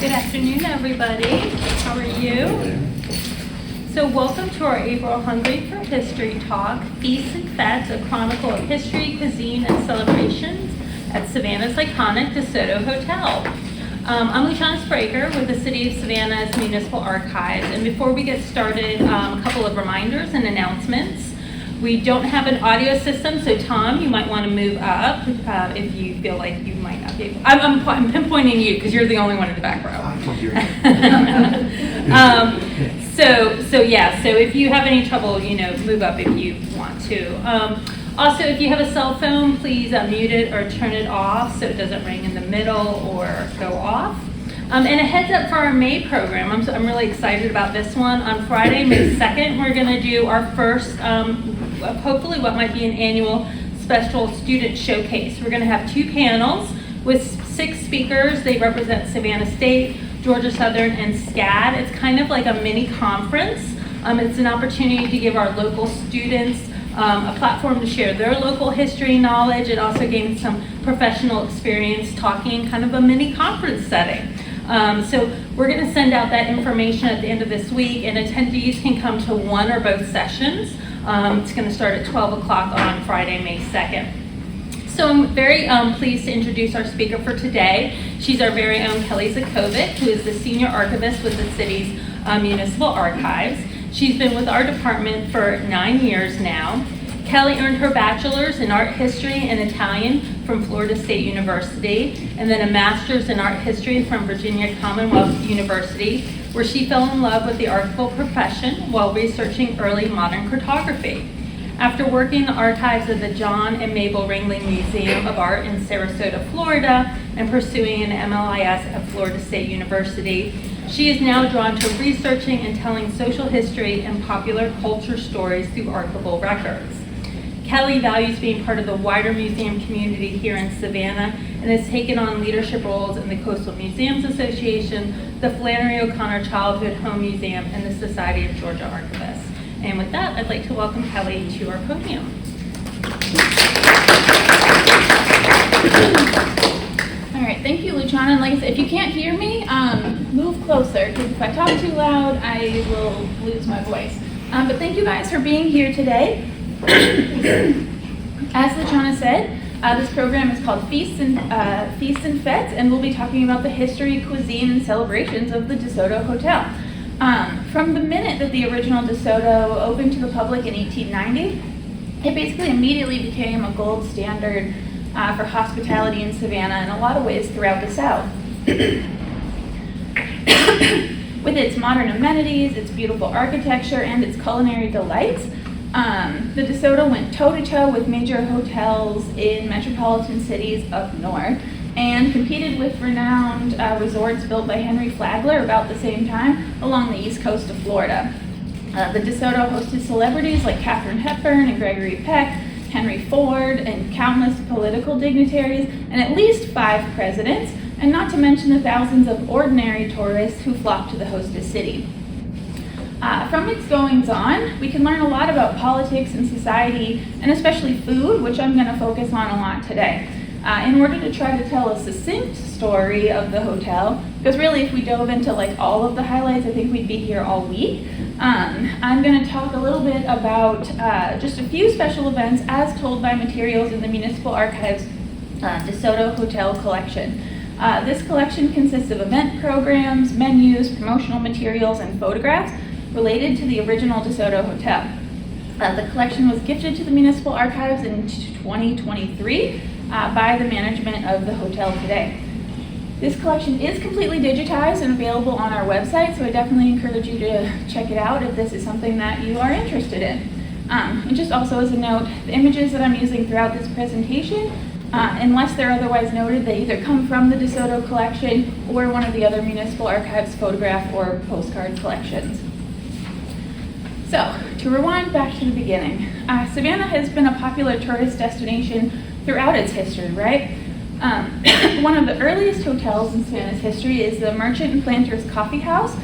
Good afternoon, everybody. How are you? So welcome to our April Hungry for History talk, Feasts and Fêtes, a chronicle of history, cuisine, and celebrations at Savannah's iconic DeSoto Hotel. I'm Luciana Spraker with the City of Savannah's Municipal Archives, and before we get started, a couple of reminders and announcements. We don't have an audio system, so Tom, you might want to move up if you feel like you might not be able. I'm pinpointing you because you're the only one in the back row. So if you have any trouble, move up if you want to. Also, if you have a cell phone, please mute it or turn it off so it doesn't ring in the middle or go off. And a heads up for our May program. I'm really excited about this one. On Friday, May 2nd, we're going to do our first, hopefully what might be an annual special student showcase. We're going to have 2 panels with 6 speakers. They represent Savannah State, Georgia Southern, and SCAD. It's kind of like a mini conference. It's an opportunity to give our local students a platform to share their local history knowledge and also gain some professional experience talking kind of a mini conference setting. So we're going to send out that information at the end of this week, and attendees can come to one or both sessions. It's going to start at 12 o'clock on Friday, May 2nd. So I'm very pleased to introduce our speaker for today. She's our very own Kelly Zacovic, who is the senior archivist with the city's municipal archives. She's been with our department for 9 years now. Kelly earned her bachelor's in art history and Italian from Florida State University, and then a master's in art history from Virginia Commonwealth University, where she fell in love with the archival profession while researching early modern cartography. After working in the archives of the John and Mabel Ringling Museum of Art in Sarasota, Florida, and pursuing an MLIS at Florida State University, she is now drawn to researching and telling social history and popular culture stories through archival records. Kelly values being part of the wider museum community here in Savannah and has taken on leadership roles in the Coastal Museums Association, the Flannery O'Connor Childhood Home Museum, and the Society of Georgia Archivists. And with that, I'd like to welcome Kelly to our podium. All right, thank you, Luciana. And like I said, if you can't hear me, move closer, because if I talk too loud, I will lose my voice. But thank you guys for being here today. As Luciana said, this program is called Feasts and Fêtes, and we'll be talking about the history, cuisine, and celebrations of the DeSoto Hotel. From the minute that the original DeSoto opened to the public in 1890, it basically immediately became a gold standard for hospitality in Savannah in a lot of ways throughout the South. With its modern amenities, its beautiful architecture, and its culinary delights, the DeSoto went toe-to-toe with major hotels in metropolitan cities up north and competed with renowned resorts built by Henry Flagler about the same time along the east coast of Florida. The DeSoto hosted celebrities like Katharine Hepburn and Gregory Peck, Henry Ford, and countless political dignitaries, and at least 5 presidents, and not to mention the thousands of ordinary tourists who flocked to the hostess city. From its goings-on, we can learn a lot about politics and society, and especially food, which I'm going to focus on a lot today. In order to try to tell a succinct story of the hotel, because really if we dove into all of the highlights, I think we'd be here all week. I'm going to talk a little bit about just a few special events as told by materials in the Municipal Archives DeSoto Hotel collection. This collection consists of event programs, menus, promotional materials, and photographs related to the original DeSoto Hotel. The collection was gifted to the Municipal Archives in 2023 by the management of the hotel today. This collection is completely digitized and available on our website, so I definitely encourage you to check it out if this is something that you are interested in. And just also as a note, the images that I'm using throughout this presentation, unless they're otherwise noted, they either come from the DeSoto collection or one of the other Municipal Archives photograph or postcard collections. So, to rewind back to the beginning, Savannah has been a popular tourist destination throughout its history, right? One of the earliest hotels in Savannah's history is the Merchant and Planters Coffee House,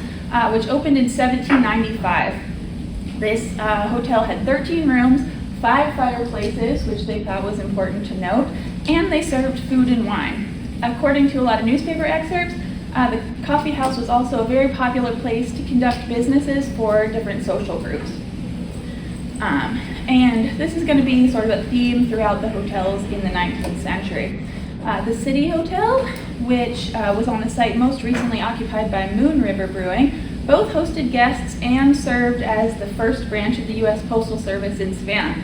which opened in 1795. This hotel had 13 rooms, 5 fireplaces, which they thought was important to note, and they served food and wine. According to a lot of newspaper excerpts, The coffee house was also a very popular place to conduct businesses for different social groups. And this is going to be sort of a theme throughout the hotels in the 19th century. The City Hotel, which was on the site most recently occupied by Moon River Brewing, both hosted guests and served as the first branch of the U.S. Postal Service in Savannah.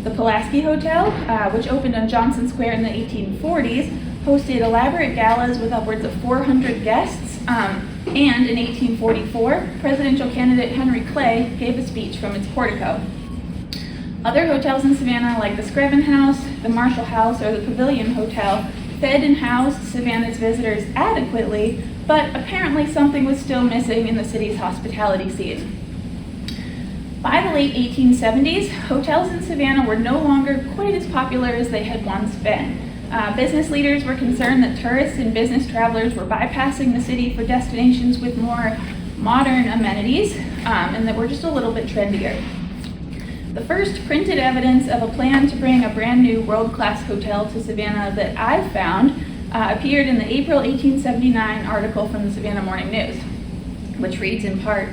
The Pulaski Hotel, which opened on Johnson Square in the 1840s, hosted elaborate galas with upwards of 400 guests, and in 1844, presidential candidate Henry Clay gave a speech from its portico. Other hotels in Savannah, like the Screven House, the Marshall House, or the Pavilion Hotel, fed and housed Savannah's visitors adequately, but apparently something was still missing in the city's hospitality scene. By the late 1870s, hotels in Savannah were no longer quite as popular as they had once been. Business leaders were concerned that tourists and business travelers were bypassing the city for destinations with more modern amenities, and that were just a little bit trendier. The first printed evidence of a plan to bring a brand new world-class hotel to Savannah that I found appeared in the April 1879 article from the Savannah Morning News, which reads in part,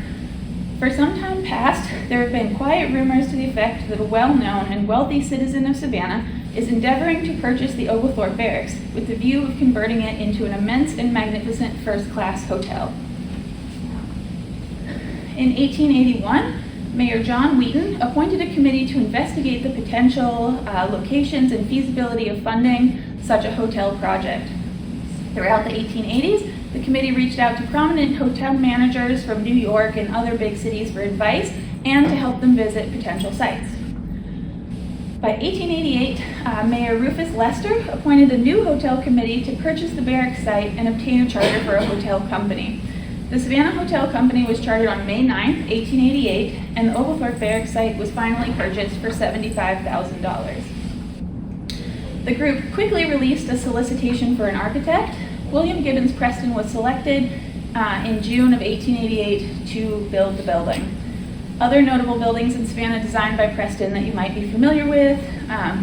"For some time past, there have been quiet rumors to the effect that a well-known and wealthy citizen of Savannah is endeavoring to purchase the Oglethorpe Barracks with the view of converting it into an immense and magnificent first-class hotel." In 1881, Mayor John Wheaton appointed a committee to investigate the potential locations and feasibility of funding such a hotel project. Throughout the 1880s, the committee reached out to prominent hotel managers from New York and other big cities for advice and to help them visit potential sites. By 1888, Mayor Rufus Lester appointed a new hotel committee to purchase the barracks site and obtain a charter for a hotel company. The Savannah Hotel Company was chartered on May 9, 1888, and the Oglethorpe Barracks site was finally purchased for $75,000. The group quickly released a solicitation for an architect. William Gibbons Preston was selected in June of 1888 to build the building. Other notable buildings in Savannah designed by Preston that you might be familiar with,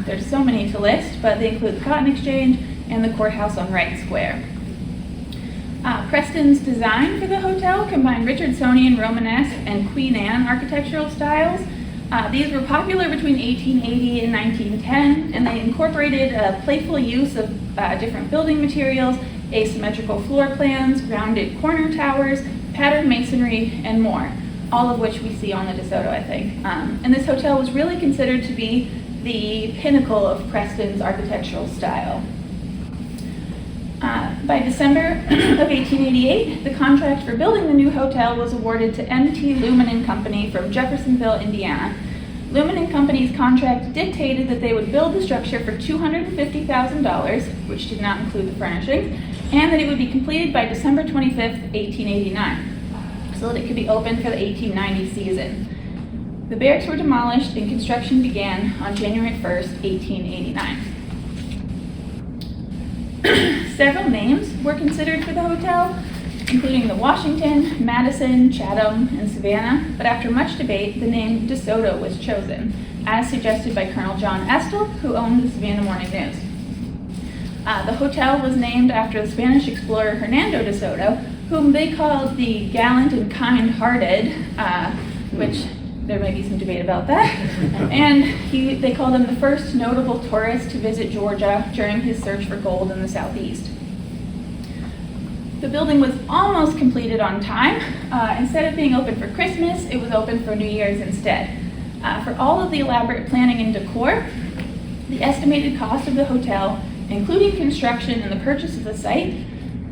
there's so many to list, but they include the Cotton Exchange and the courthouse on Wright Square. Preston's design for the hotel combined Richardsonian, Romanesque, and Queen Anne architectural styles. These were popular between 1880 and 1910, and they incorporated a playful use of different building materials, asymmetrical floor plans, rounded corner towers, patterned masonry, and more, all of which we see on the DeSoto, I think. And this hotel was really considered to be the pinnacle of Preston's architectural style. By December of 1888, the contract for building the new hotel was awarded to M.T. Lumen & Company from Jeffersonville, Indiana. Lumen & Company's contract dictated that they would build the structure for $250,000, which did not include the furnishings, and that it would be completed by December 25th, 1889, so that it could be open for the 1890 season. The barracks were demolished and construction began on January 1st, 1889. Several names were considered for the hotel, including the Washington, Madison, Chatham, and Savannah, but after much debate, the name DeSoto was chosen, as suggested by Colonel John Estill, who owned the Savannah Morning News. The hotel was named after the Spanish explorer Hernando de Soto, whom they called the gallant and kind-hearted, which there may be some debate about that, and they called him the first notable tourist to visit Georgia during his search for gold in the southeast. The building was almost completed on time. Instead of being open for Christmas, it was open for New Year's instead. For all of the elaborate planning and decor, the estimated cost of the hotel, including construction and the purchase of the site,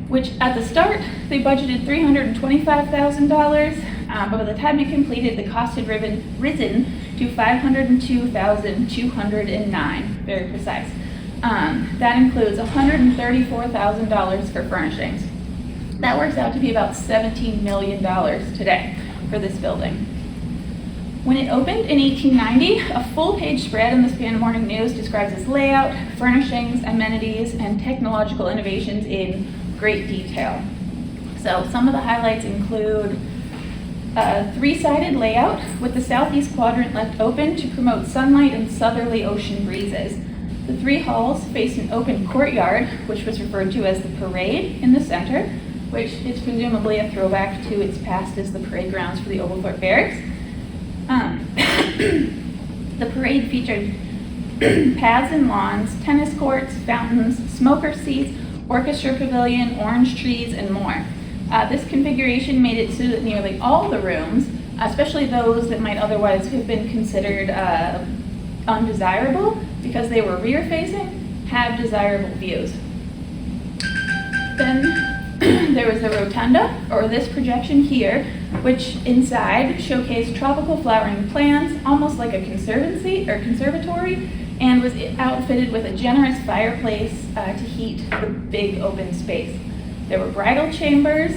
which at the start they budgeted $325,000, but by the time it completed, the cost had risen to $502,209, very precise. That includes $134,000 for furnishings. That works out to be about $17 million today for this building. When it opened in 1890, a full-page spread in the Savannah Morning News describes its layout, furnishings, amenities, and technological innovations in great detail. So some of the highlights include a three-sided layout with the southeast quadrant left open to promote sunlight and southerly ocean breezes. The three halls faced an open courtyard, which was referred to as the parade, in the center, which is presumably a throwback to its past as the parade grounds for the Oglethorpe Barracks. The parade featured paths and lawns, tennis courts, fountains, smoker seats, orchestra pavilion, orange trees, and more. This configuration made it so that nearly all the rooms, especially those that might otherwise have been considered undesirable because they were rear-facing, have desirable views. Then there was the rotunda, or this projection here, which inside showcased tropical flowering plants, almost like a conservancy or conservatory, and was outfitted with a generous fireplace to heat the big open space. There were bridal chambers.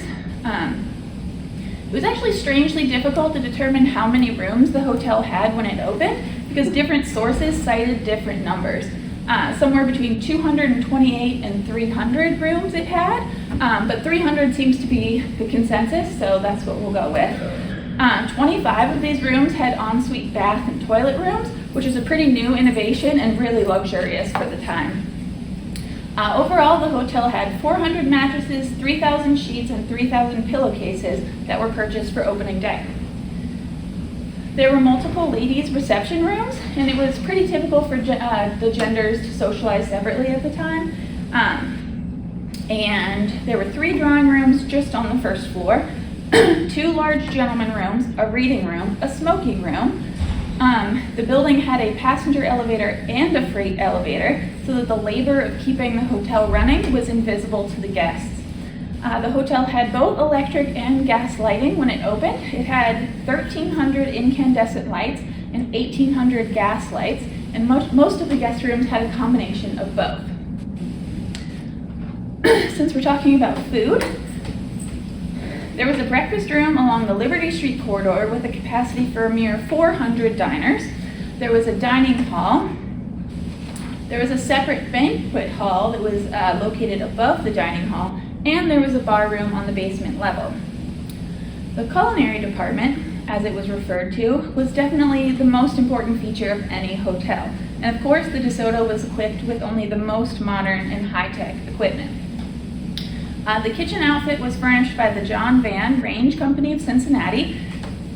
It was actually strangely difficult to determine how many rooms the hotel had when it opened because different sources cited different numbers. Somewhere between 228 and 300 rooms it had, but 300 seems to be the consensus, so that's what we'll go with. 25 of these rooms had ensuite bath and toilet rooms, which is a pretty new innovation and really luxurious for the time. Overall, the hotel had 400 mattresses, 3,000 sheets, and 3,000 pillowcases that were purchased for opening day. There were multiple ladies' reception rooms, and it was pretty typical for the genders to socialize separately at the time. And there were 3 drawing rooms just on the first floor, 2 large gentleman rooms, a reading room, a smoking room. The building had a passenger elevator and a freight elevator, so that the labor of keeping the hotel running was invisible to the guests. The hotel had both electric and gas lighting when it opened. It had 1,300 incandescent lights and 1,800 gas lights, and most of the guest rooms had a combination of both. Since we're talking about food, there was a breakfast room along the Liberty Street corridor with a capacity for a mere 400 diners. There was a dining hall. There was a separate banquet hall that was located above the dining hall, and there was a bar room on the basement level. The culinary department, as it was referred to, was definitely the most important feature of any hotel. And of course, the DeSoto was equipped with only the most modern and high-tech equipment. The kitchen outfit was furnished by the John Van Range Company of Cincinnati,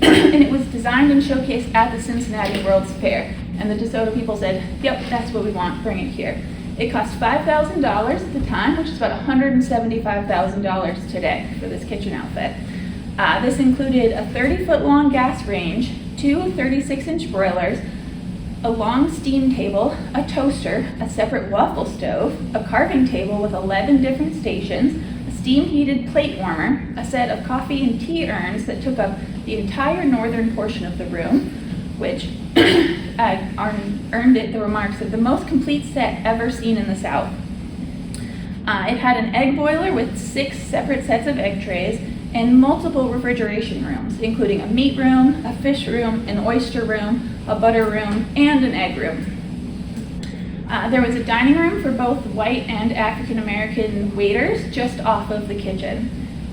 and it was designed and showcased at the Cincinnati World's Fair. And the DeSoto people said, yep, that's what we want, bring it here. It cost $5,000 at the time, which is about $175,000 today for this kitchen outfit. This included a 30-foot long gas range, 2 36-inch broilers, a long steam table, a toaster, a separate waffle stove, a carving table with 11 different stations, a steam-heated plate warmer, a set of coffee and tea urns that took up the entire northern portion of the room, which earned it the remarks of the most complete set ever seen in the South. It had an egg boiler with 6 separate sets of egg trays and multiple refrigeration rooms, including a meat room, a fish room, an oyster room, a butter room, and an egg room. There was a dining room for both white and African American waiters just off of the kitchen.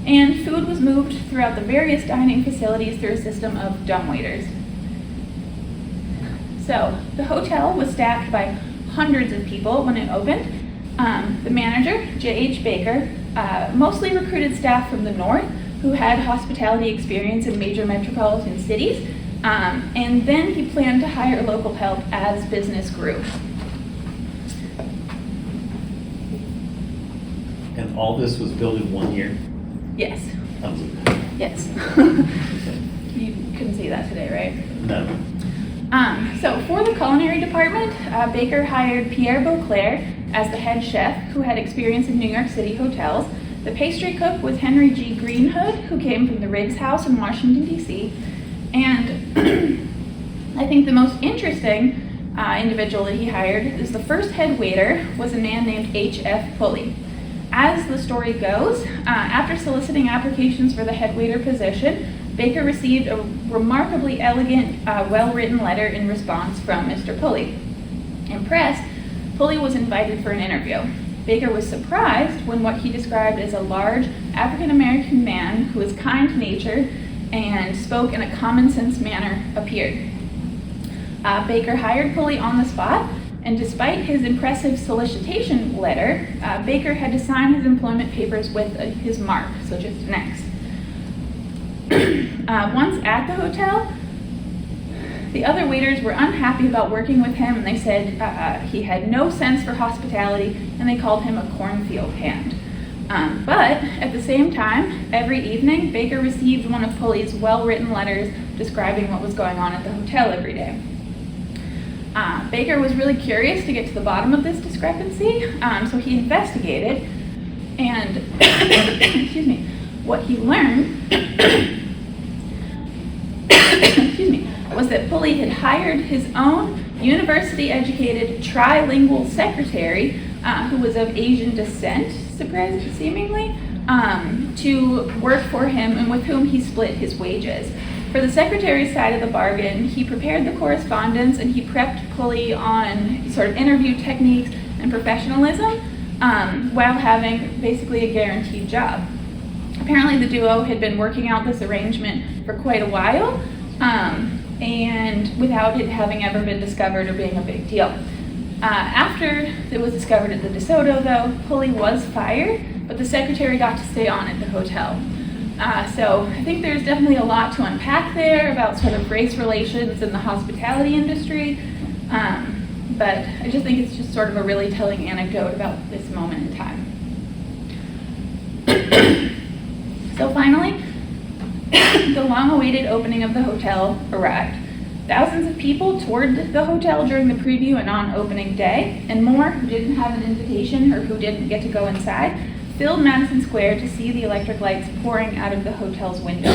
And food was moved throughout the various dining facilities through a system of dumbwaiters. So the hotel was staffed by hundreds of people when it opened. The manager, J.H. Baker, mostly recruited staff from the north who had hospitality experience in major metropolitan cities, and then he planned to hire local help as business grew. And all this was built in 1 year? Yes. Yes. You couldn't see that today, right? No. So for the culinary department, Baker hired Pierre Beauclair as the head chef, who had experience in New York City hotels. The pastry cook was Henry G. Greenhood, who came from the Riggs House in Washington, D.C. And I think the most interesting individual that he hired is the first head waiter was a man named H.F. Pulley. As the story goes, after soliciting applications for the head waiter position, Baker received a remarkably elegant, well-written letter in response from Mr. Pulley. Impressed, Pulley was invited for an interview. Baker was surprised when what he described as a large African-American man who was kind-natured and spoke in a common-sense manner appeared. Baker hired Pulley on the spot And despite his impressive solicitation letter, Baker had to sign his employment papers with his mark, so just an X. Once at the hotel, the other waiters were unhappy about working with him, and they said he had no sense for hospitality, and they called him a cornfield hand. But at the same time, every evening, Baker received one of Pulley's well-written letters describing what was going on at the hotel every day. Baker was really curious to get to the bottom of this discrepancy, so he investigated, and excuse me, what he learned excuse me, was that Pulley had hired his own university-educated trilingual secretary, who was of Asian descent, seemingly, to work for him and with whom he split his wages. For the secretary's side of the bargain, he prepared the correspondence and he prepped Pulley on sort of interview techniques and professionalism, while having basically a guaranteed job. Apparently the duo had been working out this arrangement for quite a while, and without it having ever been discovered or being a big deal. After it was discovered at the DeSoto, though, Pulley was fired, but the secretary got to stay on at the hotel. So I think there's definitely a lot to unpack there about sort of race relations in the hospitality industry, but I just think it's just sort of a really telling anecdote about this moment in time. So finally, the long-awaited opening of the hotel arrived. Thousands of people toured the hotel during the preview and on opening day, and more who didn't have an invitation or who didn't get to go inside filled Madison Square to see the electric lights pouring out of the hotel's windows.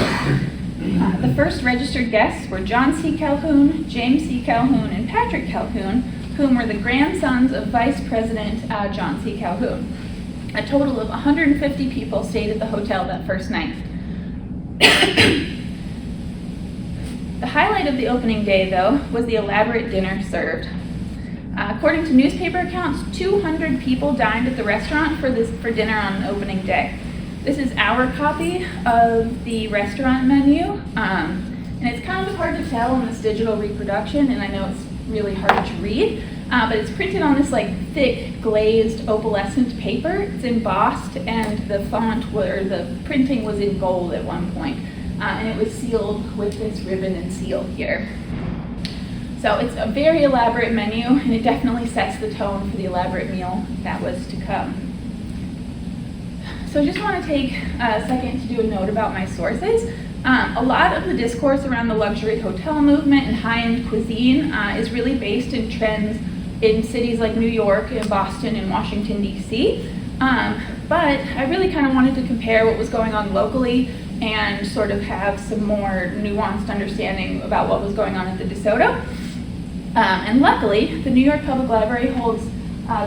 The first registered guests were John C. Calhoun, James C. Calhoun, and Patrick Calhoun, whom were the grandsons of Vice President John C. Calhoun. A total of 150 people stayed at the hotel that first night. The highlight of the opening day, though, was the elaborate dinner served. According to newspaper accounts, 200 people dined at the restaurant for dinner on opening day. This is our copy of the restaurant menu, and it's kind of hard to tell in this digital reproduction, and I know it's really hard to read, but it's printed on this like thick glazed opalescent paper. It's embossed, and the font or the printing was in gold at one point, and it was sealed with this ribbon and seal here. So it's a very elaborate menu, and it definitely sets the tone for the elaborate meal that was to come. So I just want to take a second to do a note about my sources. A lot of the discourse around the luxury hotel movement and high-end cuisine is really based in trends in cities like New York and Boston and Washington, D.C. But I really kind of wanted to compare what was going on locally and sort of have some more nuanced understanding about what was going on at the DeSoto. And luckily, the New York Public Library holds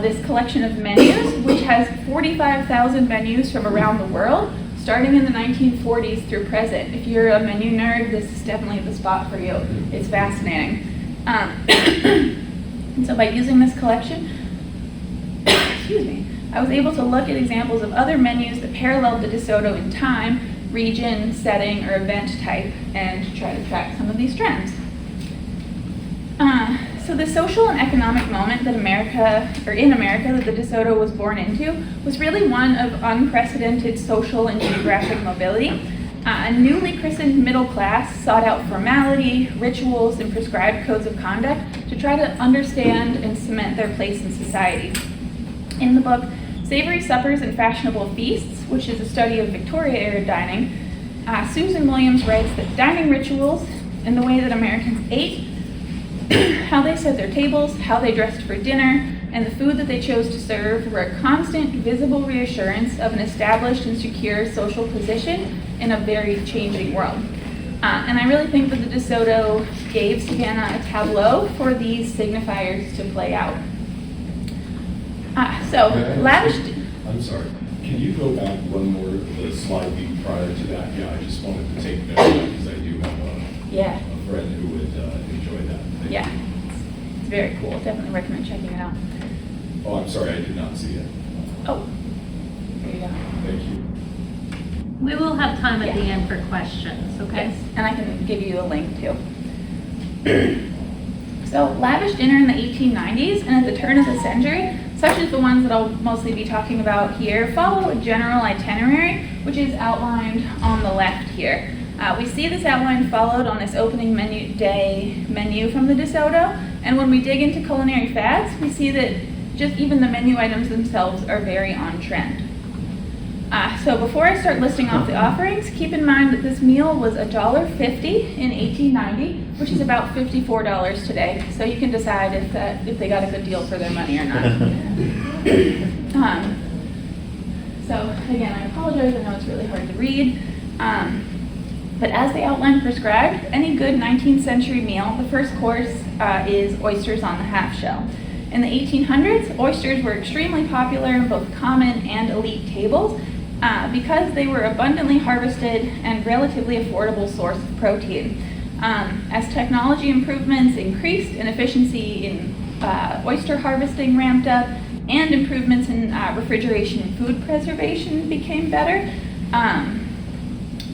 this collection of menus, which has 45,000 menus from around the world, starting in the 1940s through present. If you're a menu nerd, this is definitely the spot for you. It's fascinating. And so by using this collection, excuse me, I was able to look at examples of other menus that paralleled the DeSoto in time, region, setting, or event type, and try to track some of these trends. So the social and economic moment that in America that the DeSoto was born into was really one of unprecedented social and geographic mobility. A newly christened middle class sought out formality, rituals, and prescribed codes of conduct to try to understand and cement their place in society. In the book, Savory Suppers and Fashionable Feasts, which is a study of Victoria-era dining, Susan Williams writes that dining rituals and the way that Americans ate, how they set their tables, how they dressed for dinner, and the food that they chose to serve were a constant, visible reassurance of an established and secure social position in a very changing world. And I really think that the DeSoto gave Savannah a tableau for these signifiers to play out. I'm sorry. Can you go back one more, the slide prior to that? Yeah, I just wanted to take note of that because I do have a friend who would enjoy that. Yeah, it's very cool. Definitely recommend checking it out. Oh, I'm sorry, I did not see it. Oh, there you go. Thank you. We will have time at the Yeah. end for questions, okay? Yes, and I can give you a link too. So lavish dinner in the 1890s and at the turn of the century, such as the ones that I'll mostly be talking about here, follow a general itinerary, which is outlined on the left here. We see this outline followed on this opening menu from the DeSoto, and when we dig into culinary fads, we see that just even the menu items themselves are very on trend. So before I start listing off the offerings, keep in mind that this meal was $1.50 in 1890, which is about $54 today. So you can decide if they got a good deal for their money or not. So again, I apologize. I know it's really hard to read. But as the outline prescribed, any good 19th century meal, the first course is oysters on the half shell. In the 1800s, oysters were extremely popular in both common and elite tables because they were abundantly harvested and relatively affordable source of protein. As technology improvements increased and efficiency in oyster harvesting ramped up and improvements in refrigeration and food preservation became better,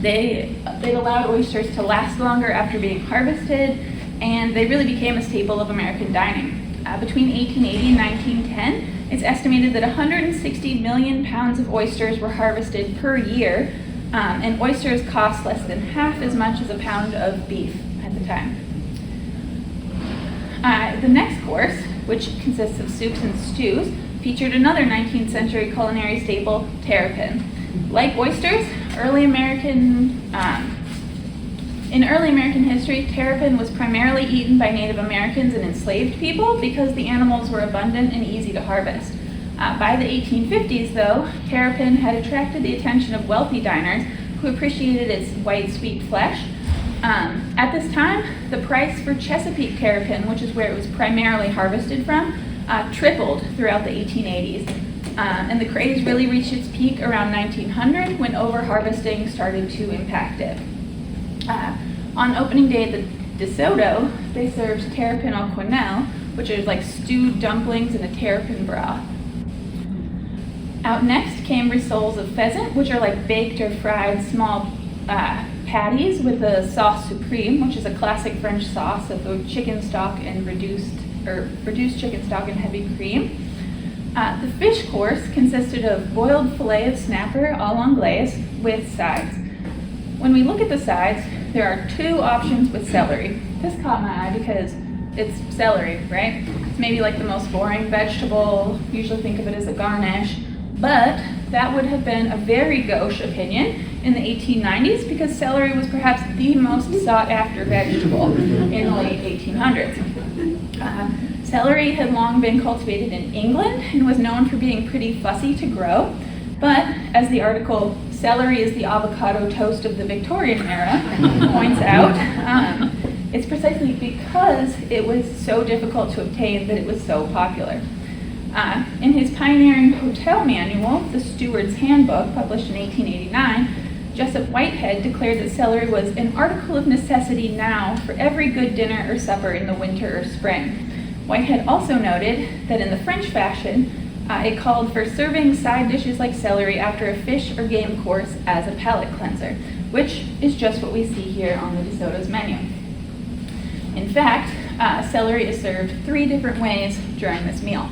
they allowed oysters to last longer after being harvested, and they really became a staple of American dining. Between 1880 and 1910, it's estimated that 160 million pounds of oysters were harvested per year, and oysters cost less than half as much as a pound of beef at the time. The next course, which consists of soups and stews, featured another 19th century culinary staple, terrapin. Like oysters, in early American history, terrapin was primarily eaten by Native Americans and enslaved people because the animals were abundant and easy to harvest. By the 1850s, though, terrapin had attracted the attention of wealthy diners who appreciated its white, sweet flesh. At this time, the price for Chesapeake terrapin, which is where it was primarily harvested from, tripled throughout the 1880s. And the craze really reached its peak around 1900 when over-harvesting started to impact it. On opening day at the DeSoto, they served terrapin au quenelle, which is like stewed dumplings in a terrapin broth. Out next came rissoles of pheasant, which are like baked or fried small patties with a sauce supreme, which is a classic French sauce of chicken stock and reduced chicken stock and heavy cream. The fish course consisted of boiled fillet of snapper à l'anglaise with sides. When we look at the sides, there are two options with celery. This caught my eye because it's celery, right? It's maybe like the most boring vegetable. Usually think of it as a garnish. But that would have been a very gauche opinion in the 1890s because celery was perhaps the most sought after vegetable in the late 1800s. Celery had long been cultivated in England and was known for being pretty fussy to grow. But as the article, "Celery is the avocado toast of the Victorian era," points out, it's precisely because it was so difficult to obtain that it was so popular. In his pioneering hotel manual, The Steward's Handbook, published in 1889, Joseph Whitehead declared that celery was an article of necessity now for every good dinner or supper in the winter or spring. Whitehead also noted that in the French fashion, it called for serving side dishes like celery after a fish or game course as a palate cleanser, which is just what we see here on the DeSoto's menu. In fact, celery is served 3 different ways during this meal.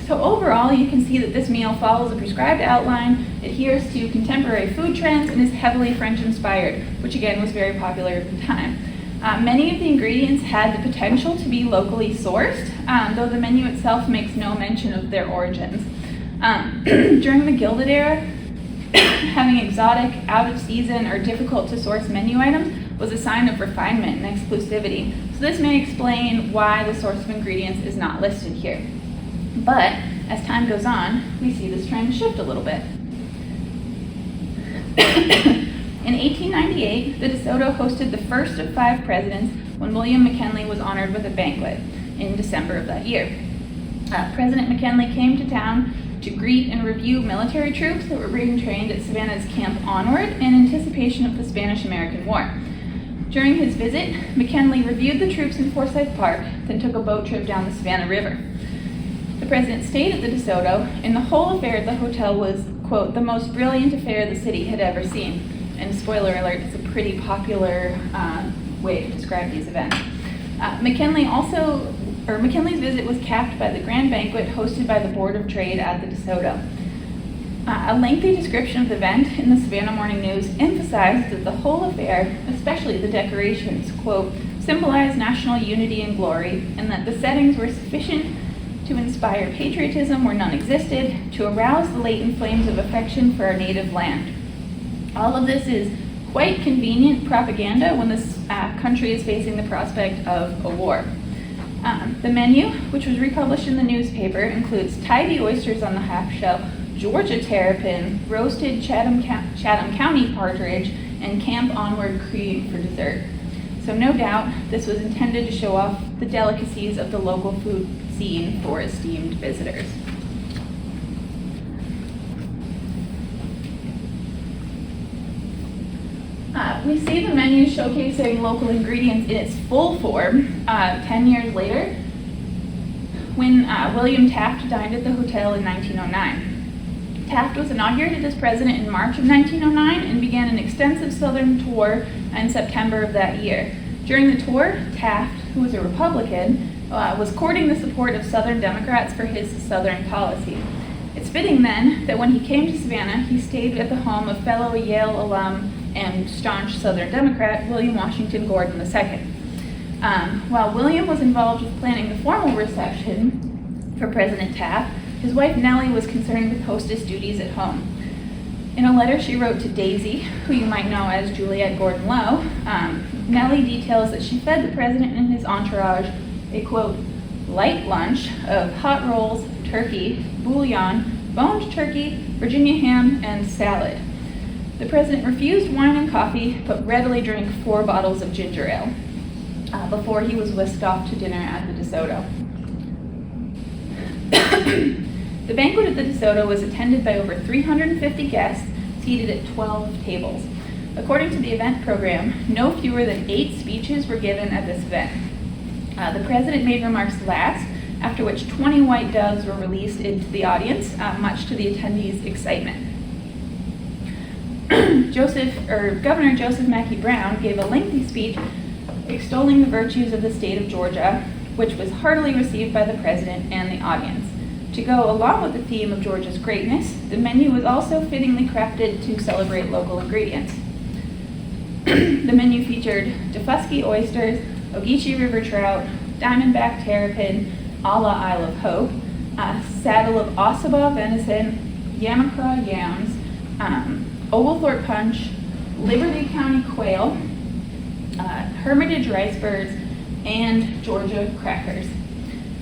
So overall, you can see that this meal follows a prescribed outline, adheres to contemporary food trends, and is heavily French-inspired, which again was very popular at the time. Many of the ingredients had the potential to be locally sourced, though the menu itself makes no mention of their origins. During the Gilded Era, having exotic, out-of-season, or difficult-to-source menu items was a sign of refinement and exclusivity. So this may explain why the source of ingredients is not listed here. But as time goes on, we see this trend shift a little bit. In 1898, the DeSoto hosted the first of 5 presidents when William McKinley was honored with a banquet in December of that year. President McKinley came to town to greet and review military troops that were being trained at Savannah's Camp Onward in anticipation of the Spanish-American War. During his visit, McKinley reviewed the troops in Forsyth Park, then took a boat trip down the Savannah River. The president stayed at the DeSoto, and the whole affair at the hotel was, quote, the most brilliant affair the city had ever seen. And spoiler alert, it's a pretty popular way to describe these events. McKinley's visit was capped by the grand banquet hosted by the Board of Trade at the DeSoto. A lengthy description of the event in the Savannah Morning News emphasized that the whole affair, especially the decorations, quote, symbolized national unity and glory, and that the settings were sufficient to inspire patriotism where none existed, to arouse the latent flames of affection for our native land. All of this is quite convenient propaganda when this country is facing the prospect of a war. The menu, which was republished in the newspaper, includes tidy oysters on the half shell, Georgia terrapin, roasted Chatham County partridge, and Camp Onward cream for dessert. So no doubt this was intended to show off the delicacies of the local food scene for esteemed visitors. We see the menu showcasing local ingredients in its full form 10 years later when William Taft dined at the hotel in 1909. Taft was inaugurated as president in March of 1909 and began an extensive southern tour in September of that year. During the tour, Taft, who was a Republican, was courting the support of Southern Democrats for his Southern policy. It's fitting then that when he came to Savannah, he stayed at the home of fellow Yale alum and staunch Southern Democrat William Washington Gordon II. While William was involved with planning the formal reception for President Taft, his wife Nellie was concerned with hostess duties at home. In a letter she wrote to Daisy, who you might know as Juliette Gordon Lowe, Nellie details that she fed the president and his entourage a, quote, light lunch of hot rolls, turkey, bouillon, boned turkey, Virginia ham, and salad. The president refused wine and coffee, but readily drank 4 bottles of ginger ale before he was whisked off to dinner at the DeSoto. The banquet at the DeSoto was attended by over 350 guests seated at 12 tables. According to the event program, no fewer than 8 speeches were given at this event. The president made remarks last, after which 20 white doves were released into the audience, much to the attendees' excitement. Governor Joseph Mackey Brown gave a lengthy speech extolling the virtues of the state of Georgia, which was heartily received by the president and the audience. To go along with the theme of Georgia's greatness, the menu was also fittingly crafted to celebrate local ingredients. The menu featured Defusky oysters, Ogeechee river trout, diamondback terrapin, a la Isle of Hope, a saddle of Ossabaw venison, Yamacraw yams, Oglethorpe punch, Liberty County quail, Hermitage rice birds, and Georgia crackers,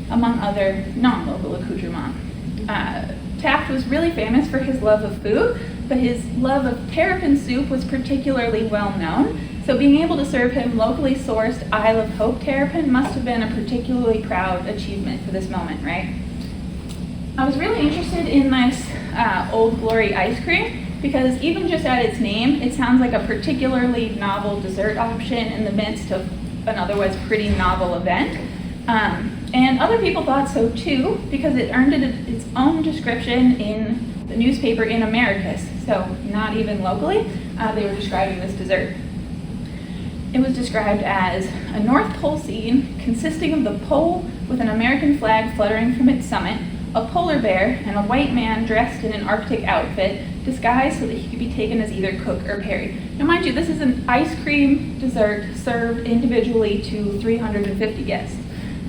among other non-local accoutrements. Taft was really famous for his love of food, but his love of terrapin soup was particularly well known, so being able to serve him locally sourced Isle of Hope terrapin must have been a particularly proud achievement for this moment, right? I was really interested in this Old Glory ice cream because even just at its name, it sounds like a particularly novel dessert option in the midst of an otherwise pretty novel event. And other people thought so too, because it earned its own description in the newspaper in Americus, so not even locally, they were describing this dessert. It was described as a North Pole scene consisting of the pole with an American flag fluttering from its summit, a polar bear, and a white man dressed in an Arctic outfit, disguised so that he could be taken as either cook or Perry. Now mind you, this is an ice cream dessert served individually to 350 guests.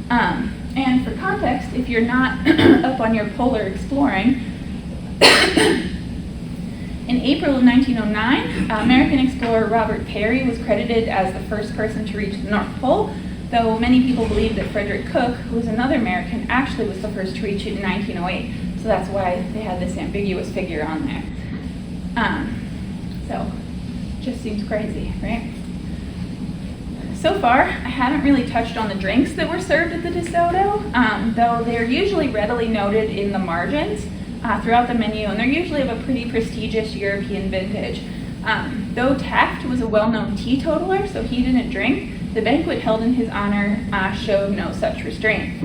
And for context, if you're not up on your polar exploring, in April of 1909, American explorer Robert Peary was credited as the first person to reach the North Pole, though many people believe that Frederick Cook, who was another American, actually was the first to reach it in 1908. So that's why they had this ambiguous figure on there. So, just seems crazy, right? So far, I haven't really touched on the drinks that were served at the DeSoto, though they're usually readily noted in the margins throughout the menu, and they're usually of a pretty prestigious European vintage. Though Taft was a well-known teetotaler, so he didn't drink, the banquet held in his honor showed no such restraint.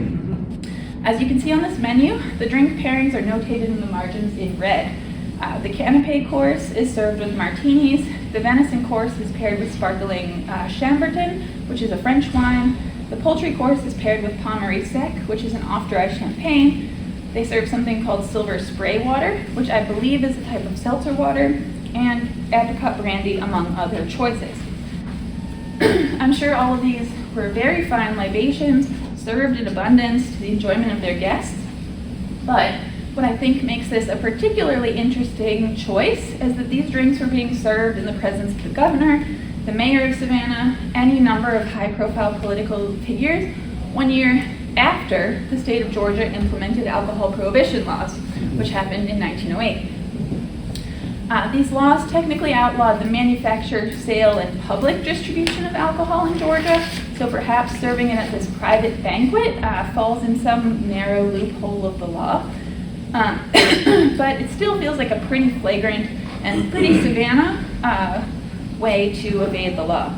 As you can see on this menu, the drink pairings are notated in the margins in red. The canapé course is served with martinis. The venison course is paired with sparkling Chambertin, which is a French wine. The poultry course is paired with Pommery Sec, which is an off-dry champagne. They serve something called silver spray water, which I believe is a type of seltzer water, and apricot brandy, among other choices. I'm sure all of these were very fine libations, served in abundance to the enjoyment of their guests. But what I think makes this a particularly interesting choice is that these drinks were being served in the presence of the governor, the mayor of Savannah, any number of high-profile political figures 1 year after the state of Georgia implemented alcohol prohibition laws, which happened in 1908. These laws technically outlawed the manufacture, sale, and public distribution of alcohol in Georgia, so perhaps serving it at this private banquet falls in some narrow loophole of the law. But it still feels like a pretty flagrant and pretty Savannah way to evade the law.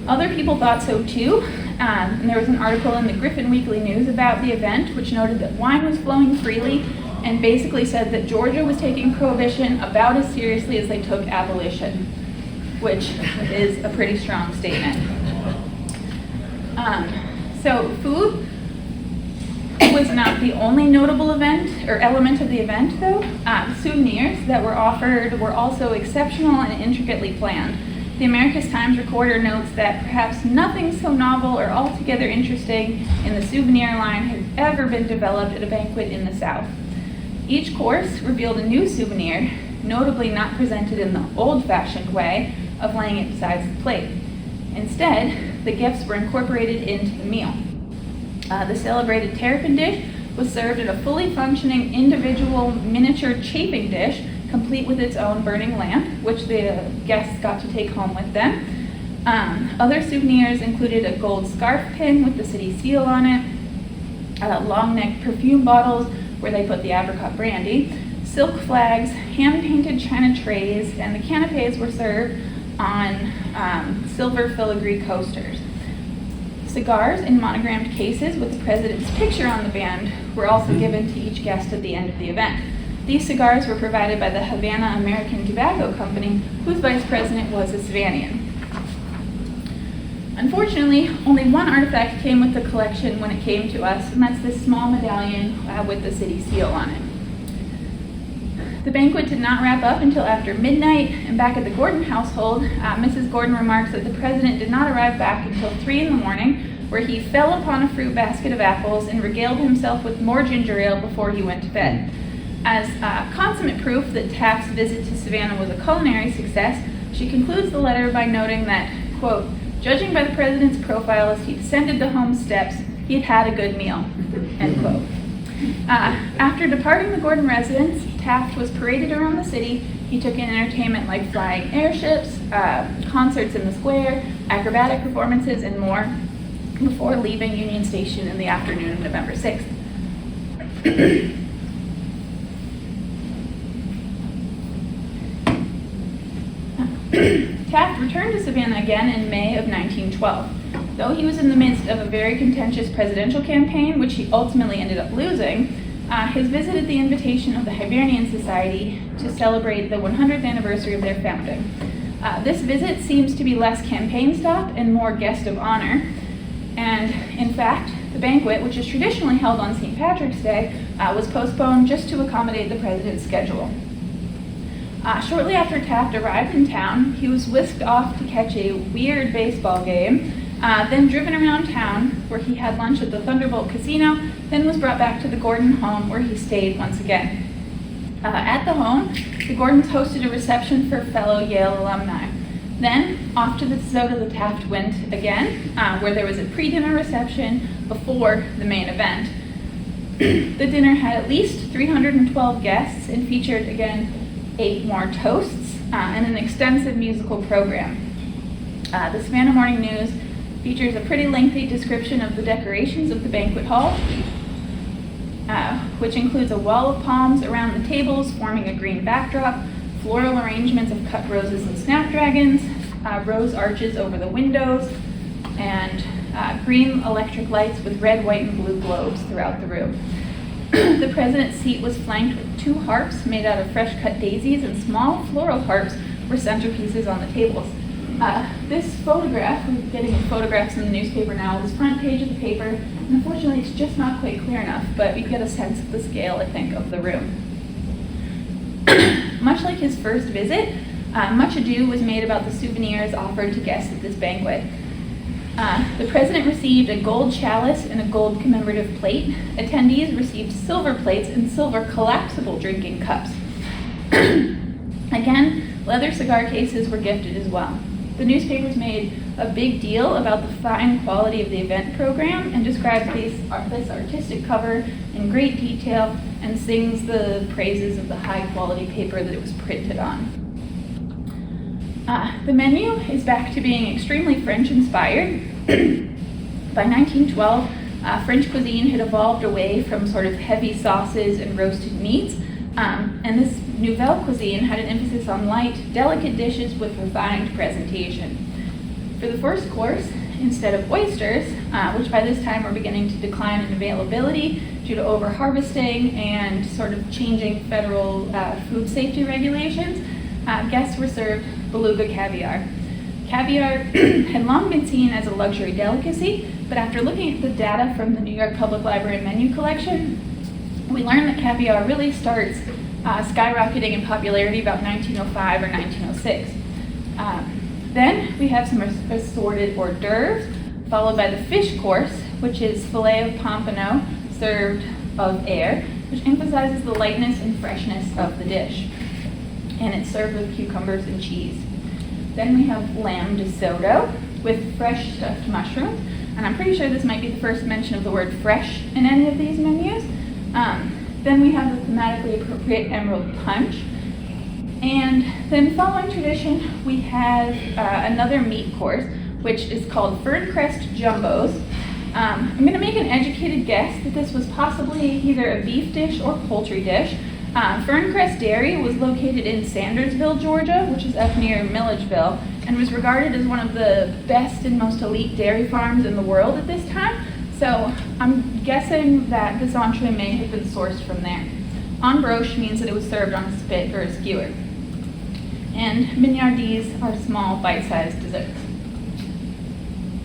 Other people thought so too, and there was an article in the Griffin Weekly News about the event which noted that wine was flowing freely and basically said that Georgia was taking prohibition about as seriously as they took abolition, which is a pretty strong statement. So food was not the only notable event or element of the event, though. Souvenirs that were offered were also exceptional and intricately planned. The Americas Times recorder notes that perhaps nothing so novel or altogether interesting in the souvenir line had ever been developed at a banquet in the South. Each course revealed a new souvenir, notably not presented in the old-fashioned way of laying it beside the plate. Instead, the gifts were incorporated into the meal. The celebrated terrapin dish was served in a fully functioning individual miniature chafing dish, complete with its own burning lamp, which the guests got to take home with them. Other souvenirs included a gold scarf pin with the city seal on it, long-necked perfume bottles where they put the apricot brandy, silk flags, hand-painted china trays, and the canapes were served on silver filigree coasters. Cigars in monogrammed cases with the president's picture on the band were also given to each guest at the end of the event. These cigars were provided by the Havana American Tobacco Company, whose vice president was a Savannian. Unfortunately, only one artifact came with the collection when it came to us, and that's this small medallion with the city seal on it. The banquet did not wrap up until after midnight, and back at the Gordon household, Mrs. Gordon remarks that the president did not arrive back until 3 in the morning, where he fell upon a fruit basket of apples and regaled himself with more ginger ale before he went to bed. As consummate proof that Taft's visit to Savannah was a culinary success, she concludes the letter by noting that, quote, judging by the president's profile as he descended the home steps, he'd had a good meal, end quote. After departing the Gordon residence, Taft was paraded around the city. He took in entertainment like flying airships, concerts in the square, acrobatic performances, and more, before leaving Union Station in the afternoon of November 6th. Taft returned to Savannah again in May of 1912. Though he was in the midst of a very contentious presidential campaign, which he ultimately ended up losing, his visit at the invitation of the Hibernian Society to celebrate the 100th anniversary of their founding. This visit seems to be less campaign stop and more guest of honor. And in fact, the banquet, which is traditionally held on St. Patrick's Day, was postponed just to accommodate the president's schedule. Shortly after Taft arrived in town, he was whisked off to catch a weird baseball game, then driven around town where he had lunch at the Thunderbolt Casino, then was brought back to the Gordon home where he stayed once again. At the home, the Gordons hosted a reception for fellow Yale alumni. Then, off to the Soto the Taft went again, where there was a pre-dinner reception before the main event. The dinner had at least 312 guests and featured, again, 8 more toasts and an extensive musical program. The Savannah Morning News features a pretty lengthy description of the decorations of the banquet hall, which includes a wall of palms around the tables forming a green backdrop, floral arrangements of cut roses and snapdragons, rose arches over the windows, and green electric lights with red, white, and blue globes throughout the room. The president's seat was flanked with 2 harps made out of fresh-cut daisies, and small floral harps were centerpieces on the tables. This photograph, we're getting photographs in the newspaper now, this front page of the paper, and unfortunately it's just not quite clear enough, but you get a sense of the scale, I think, of the room. Much like his first visit, much ado was made about the souvenirs offered to guests at this banquet. The president received a gold chalice and a gold commemorative plate. Attendees received silver plates and silver collapsible drinking cups. Again, leather cigar cases were gifted as well. The newspapers made a big deal about the fine quality of the event program and described this artistic cover in great detail and sings the praises of the high quality paper that it was printed on. The menu is back to being extremely French inspired. By 1912, French cuisine had evolved away from sort of heavy sauces and roasted meats, and this Nouvelle cuisine had an emphasis on light, delicate dishes with refined presentation. For the first course, instead of oysters, which by this time were beginning to decline in availability due to over-harvesting and sort of changing federal food safety regulations, guests were served beluga caviar. Caviar had long been seen as a luxury delicacy, but after looking at the data from the New York Public Library menu collection, we learned that caviar really starts skyrocketing in popularity about 1905 or 1906. Then we have some assorted hors d'oeuvres, followed by the fish course, which is filet of pompano served of air, which emphasizes the lightness and freshness of the dish. And it's served with cucumbers and cheese. Then we have lamb de Soto with fresh stuffed mushrooms, and I'm pretty sure this might be the first mention of the word fresh in any of these menus. Then we have the thematically appropriate emerald punch. And then following tradition, we have another meat course, which is called fern crest jumbos. I'm going to make an educated guess that this was possibly either a beef dish or poultry dish. Ferncrest Dairy was located in Sandersville, Georgia, which is up near Milledgeville, and was regarded as one of the best and most elite dairy farms in the world at this time. So I'm guessing that this entree may have been sourced from there. En broche means that it was served on a spit or a skewer. And mignardises are small, bite-sized desserts.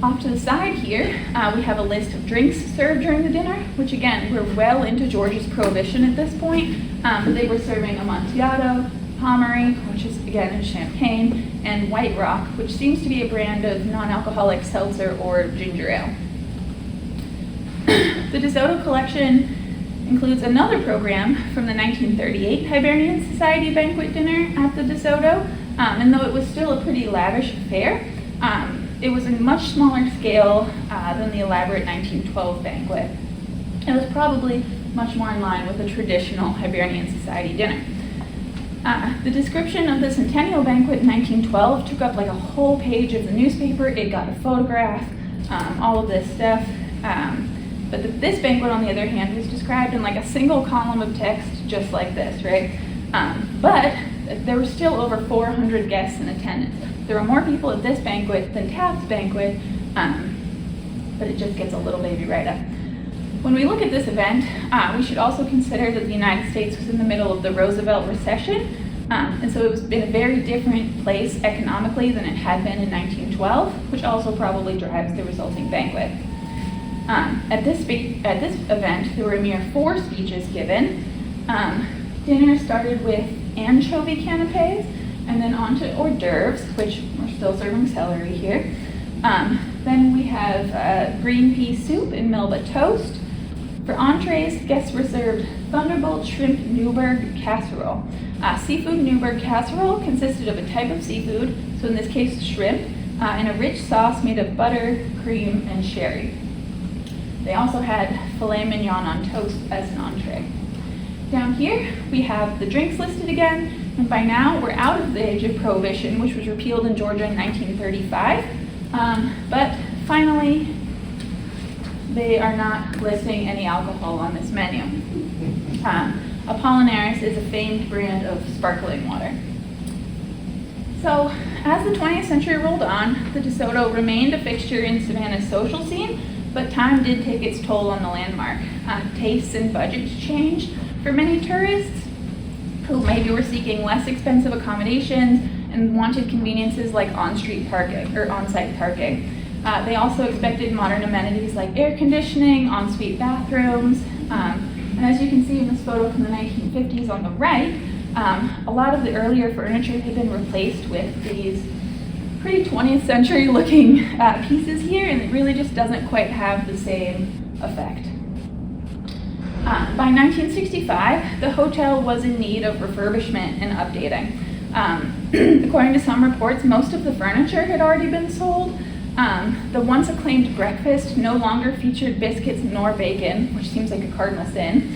Off to the side here, we have a list of drinks served during the dinner, which again, we're well into Georgia's prohibition at this point. They were serving Amontillado, Pommery, which is again in Champagne, and White Rock, which seems to be a brand of non-alcoholic seltzer or ginger ale. The DeSoto collection includes another program from the 1938 Hibernian Society banquet dinner at the DeSoto, and though it was still a pretty lavish affair, it was a much smaller scale than the elaborate 1912 banquet. It was probably much more in line with a traditional Hibernian Society dinner. The description of the Centennial Banquet in 1912 took up like a whole page of the newspaper. It got a photograph, all of this stuff. But this banquet, on the other hand, was described in like a single column of text just like this, right? But there were still over 400 guests in attendance. There were more people at this banquet than Taft's banquet, but it just gets a little baby right up. When we look at this event, we should also consider that the United States was in the middle of the Roosevelt recession, and so it was in a very different place economically than it had been in 1912, which also probably drives the resulting banquet. At this event, there were a mere 4 speeches given. Dinner started with anchovy canapes, and then on to hors d'oeuvres, which we're still serving celery here. Then we have green pea soup and Melba toast. For entrees, guests were served Thunderbolt Shrimp Newburgh Casserole. Seafood Newburgh Casserole consisted of a type of seafood, so in this case shrimp, and a rich sauce made of butter, cream, and sherry. They also had filet mignon on toast as an entree. Down here, we have the drinks listed again, and by now we're out of the age of Prohibition, which was repealed in Georgia in 1935. But finally, they are not listing any alcohol on this menu. Apollinaris is a famed brand of sparkling water. So, as the 20th century rolled on, the DeSoto remained a fixture in Savannah's social scene, but time did take its toll on the landmark. Tastes and budgets changed for many tourists who maybe were seeking less expensive accommodations and wanted conveniences like on-street parking or on-site parking. They also expected modern amenities like air conditioning, en-suite bathrooms, and as you can see in this photo from the 1950s on the right, a lot of the earlier furniture had been replaced with these pretty 20th century looking pieces here, and it really just doesn't quite have the same effect. By 1965, the hotel was in need of refurbishment and updating. According to some reports, most of the furniture had already been sold. The once acclaimed breakfast no longer featured biscuits nor bacon, which seems like a cardinal sin.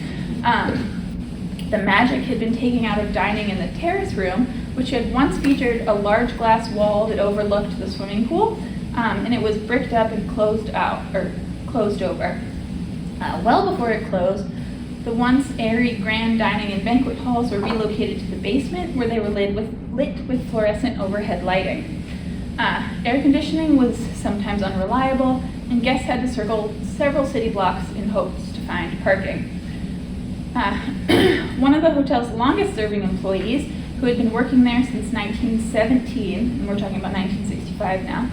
The magic had been taken out of dining in the terrace room, which had once featured a large glass wall that overlooked the swimming pool, and it was bricked up and closed over. Well before it closed, the once airy grand dining and banquet halls were relocated to the basement, where they were lit with fluorescent overhead lighting. Air conditioning was sometimes unreliable, and guests had to circle several city blocks in hopes to find parking. One of the hotel's longest-serving employees, who had been working there since 1917, and we're talking about 1965 now,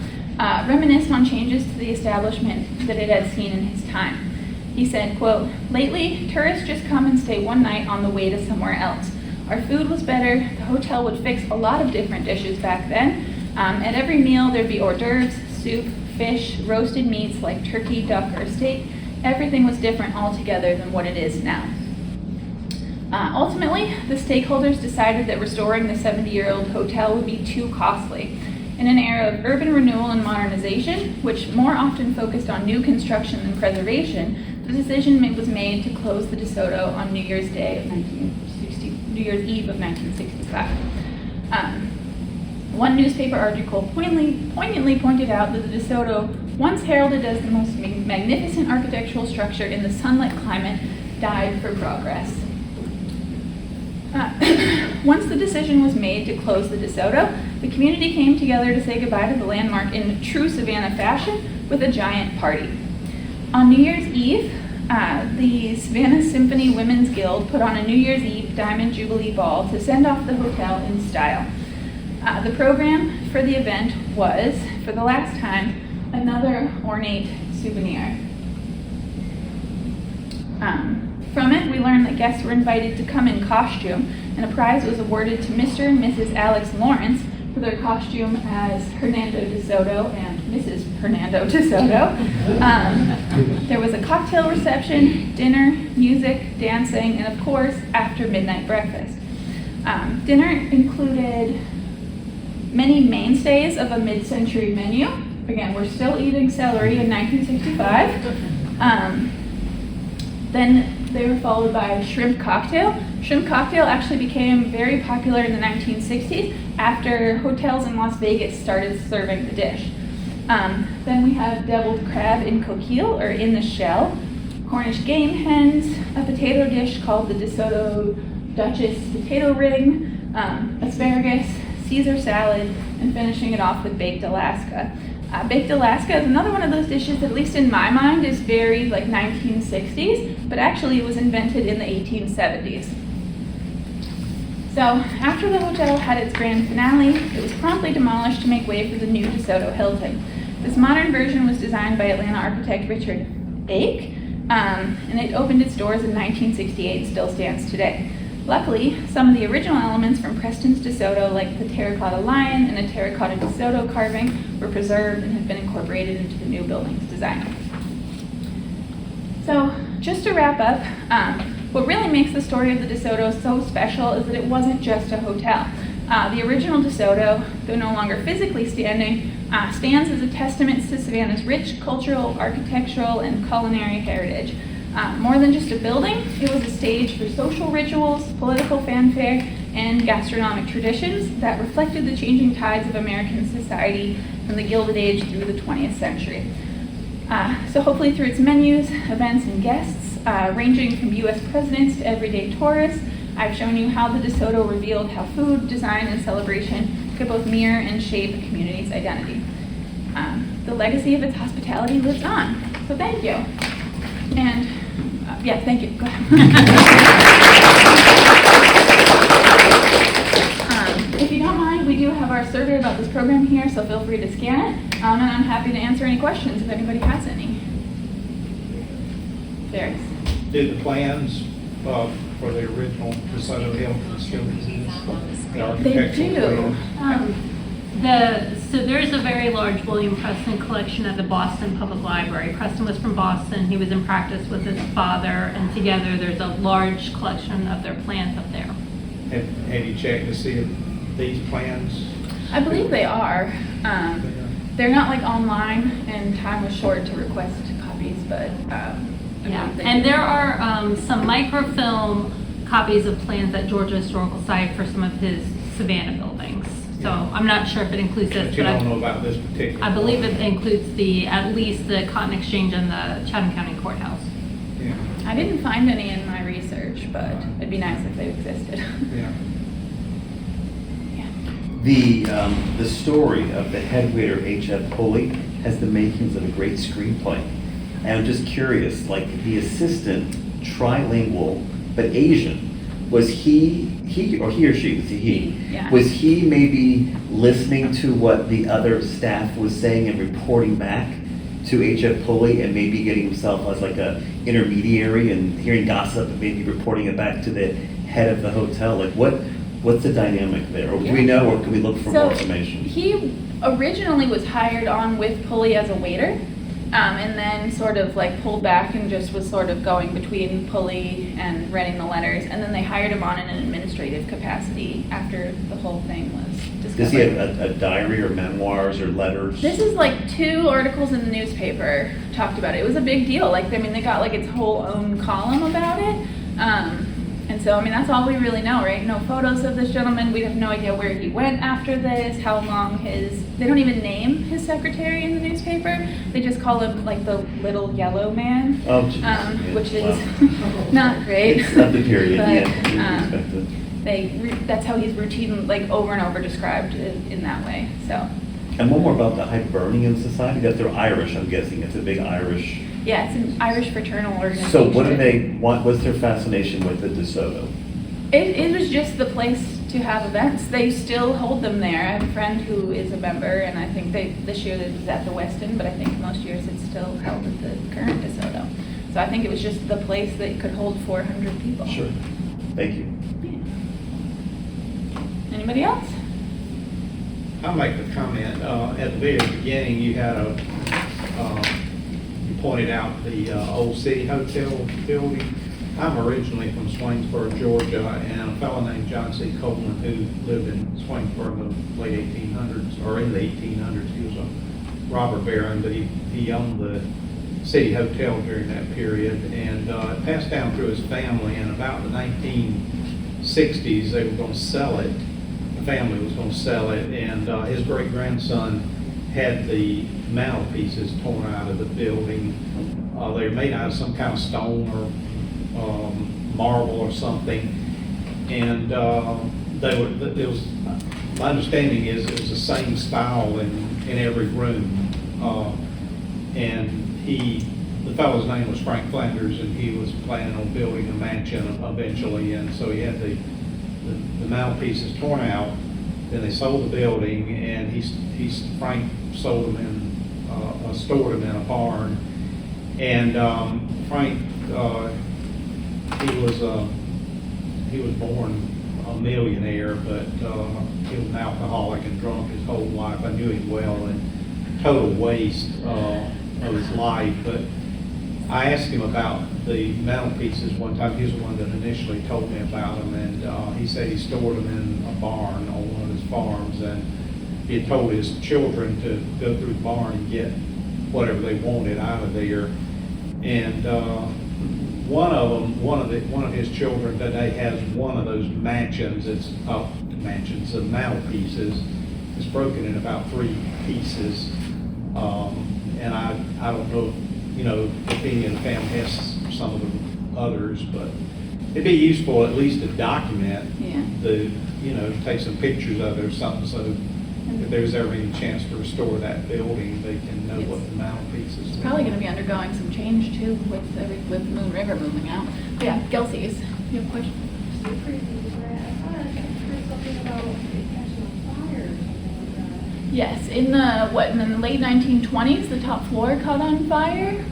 reminisced on changes to the establishment that it had seen in his time. He said, quote, "Lately, tourists just come and stay one night on the way to somewhere else. Our food was better. The hotel would fix a lot of different dishes back then. At every meal, there'd be hors d'oeuvres, soup, fish, roasted meats like turkey, duck, or steak. Everything was different altogether than what it is now." Ultimately, the stakeholders decided that restoring the 70-year-old hotel would be too costly. In an era of urban renewal and modernization, which more often focused on new construction than preservation, the decision was made to close the DeSoto on New Year's Eve of 1965. One newspaper article poignantly pointed out that the DeSoto, once heralded as the most magnificent architectural structure in the sunlit climate, died for progress. Once the decision was made to close the DeSoto, the community came together to say goodbye to the landmark in true Savannah fashion with a giant party. On New Year's Eve, the Savannah Symphony Women's Guild put on a New Year's Eve Diamond Jubilee Ball to send off the hotel in style. The program for the event was, for the last time, another ornate souvenir. From it, we learned that guests were invited to come in costume, and a prize was awarded to Mr. and Mrs. Alex Lawrence for their costume as Hernando DeSoto and Mrs. Hernando DeSoto. There was a cocktail reception, dinner, music, dancing, and of course, after midnight breakfast. Dinner included many mainstays of a mid-century menu. Again, we're still eating celery in 1965. Then they were followed by a shrimp cocktail. Shrimp cocktail actually became very popular in the 1960s after hotels in Las Vegas started serving the dish. Then we have deviled crab in coquille, or in the shell, Cornish game hens, a potato dish called the DeSoto Duchess potato ring, asparagus, Caesar salad, and finishing it off with baked Alaska. Baked Alaska is another one of those dishes that, at least in my mind, is very like 1960s, but actually it was invented in the 1870s. So after the hotel had its grand finale, it was promptly demolished to make way for the new DeSoto Hilton. This modern version was designed by Atlanta architect Richard Ake, and it opened its doors in 1968 and still stands today. Luckily, some of the original elements from Preston's DeSoto, like the terracotta lion and a terracotta DeSoto carving, were preserved and have been incorporated into the new building's design. So, just to wrap up, what really makes the story of the DeSoto so special is that it wasn't just a hotel. The original DeSoto, though no longer physically standing, stands as a testament to Savannah's rich cultural, architectural, and culinary heritage. More than just a building, it was a stage for social rituals, political fanfare, and gastronomic traditions that reflected the changing tides of American society from the Gilded Age through the 20th century. So hopefully through its menus, events, and guests, ranging from U.S. presidents to everyday tourists, I've shown you how the DeSoto revealed how food, design, and celebration could both mirror and shape a community's identity. The legacy of its hospitality lives on. So thank you. And yeah, thank you. Go ahead. If you don't mind, we do have our program here, so feel free to scan it. And I'm happy to answer any questions if anybody has any. There's. Did the plans for the original DeSoto Hill still exist? The They architectural do. plans? So there's a very large William Preston collection at the Boston Public Library. Preston was from Boston. He was in practice with his father, and together there's a large collection of their plans up there. Have you checked to see if these plans? I believe they are. They're not like online, and time was short to request copies, but I Yeah, believe they and do. there are some microfilm copies of plans at Georgia Historical Site for some of his Savannah buildings. So I'm not sure if it includes this, But you but don't know about this particular? I believe one? it includes at least the Cotton Exchange and the Chatham County Courthouse. Yeah, I didn't find any in my research, but it'd be nice if they existed. yeah. The story of the head waiter H.F. Pulley has the makings of a great screenplay. And I'm just curious, like the assistant, trilingual, but Asian, was he or she, was he? Yeah. Was he maybe listening to what the other staff was saying and reporting back to H.F. Pulley and maybe getting himself as like a intermediary and hearing gossip and maybe reporting it back to the head of the hotel? Like what's the dynamic there? Or do we know, or can we look for more information? He originally was hired on with Pulley as a waiter, and then sort of like pulled back and just was sort of going between Pulley and writing the letters, and then they hired him on in an administrative capacity after the whole thing was discovered. Does he have a diary or memoirs or letters? This is like 2 articles in the newspaper talked about it. It was a big deal. Like, I mean, they got like its whole own column about it. And so, I mean, that's all we really know, right? No photos of this gentleman. We have no idea where he went after this, how long they don't even name his secretary in the newspaper. They just call him like the little yellow man, Oh, jeez. which is Wow. not great. It's not the period, But, yeah. Expected. that's how he's routine, like over and over described in that way, so. And one more about the Hibernian Society, that they're Irish, I'm guessing. It's a big Irish. Yeah, it's an Irish fraternal organization. So what's their fascination with the DeSoto? It was just the place to have events. They still hold them there. I have a friend who is a member, and I think this year it was at the Westin, but I think most years it's still held at the current DeSoto. So I think it was just the place that could hold 400 people. Sure. Thank you. Anybody else? I'll make the comment, at the very beginning, you had you pointed out the old City Hotel building. I'm originally from Swainsboro, Georgia, and a fellow named John C. Coleman who lived in Swainsboro in the late 1800s, or in the 1800s. He was a robber baron, but he owned the City Hotel during that period, and it passed down through his family, and about the 1960s, they were going to sell it. The family was going to sell it, and his great-grandson had the mantelpieces torn out of the building. They were made out of some kind of stone or marble or something, and my understanding is it was the same style in every room, and the fellow's name was Frank Flanders, and he was planning on building a mansion eventually, and so he had the mantelpieces torn out. Then they sold the building, and Frank sold them stored them in a barn, and Frank. He was born a millionaire, but he was an alcoholic and drunk his whole life. I knew him well, and total waste of his life. But I asked him about the mantelpieces one time. He was the one that initially told me about them, and he said he stored them in a barn on one of his farms, and he had told his children to go through the barn and get whatever they wanted out of there. And one of his children today has one of those mansions. It's mansions of mantelpieces. It's broken in about 3 pieces, and I don't know, if any of the family has some of the others, but it'd be useful at least to document take some pictures of it or something, so if there's ever any chance to restore that building, they can know what the mantelpieces. It's probably going to be undergoing some change too with Moon River moving out. But yeah, Gelsey's, you have a question? Yes, in the late 1920s, the top floor caught on fire.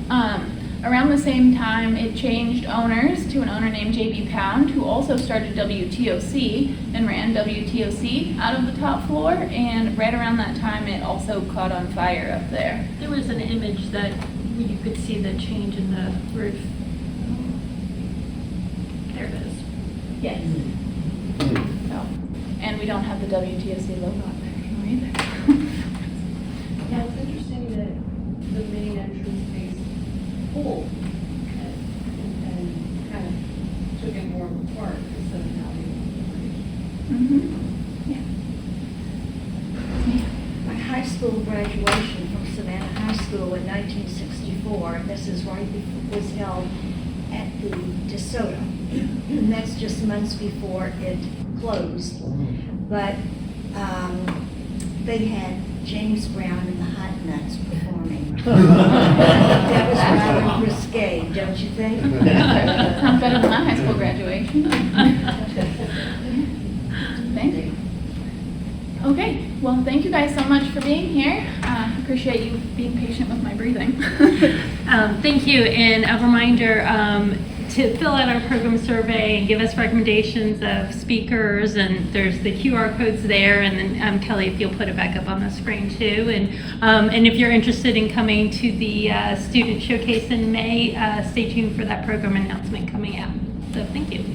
Around the same time, it changed owners to an owner named J.B. Pound, who also started WTOC and ran WTOC out of the top floor. And right around that time, it also caught on fire up there. There was an image that you could see the change in the roof. There it is. Yes. So, and we don't have the WTOC logo up there anymore either. Yeah, it's interesting that the main entrance faced full and kind of took it more apart instead of having Yeah. My high school graduation from Savannah High School in 1964, and this is right before, was held at the DeSoto. And that's just months before it closed. But they had James Brown and the Hot Nuts performing. That was rather risque, don't you think? Sounds better than my high school graduation. Thank you. Okay, well, thank you guys so much for being here. Appreciate you being patient with my breathing. Thank you, and a reminder to fill out our program survey and give us recommendations of speakers, and there's the QR codes there, and then Kelly, if you'll put it back up on the screen too, and if you're interested in coming to the student showcase in May, stay tuned for that program announcement coming out. So thank you.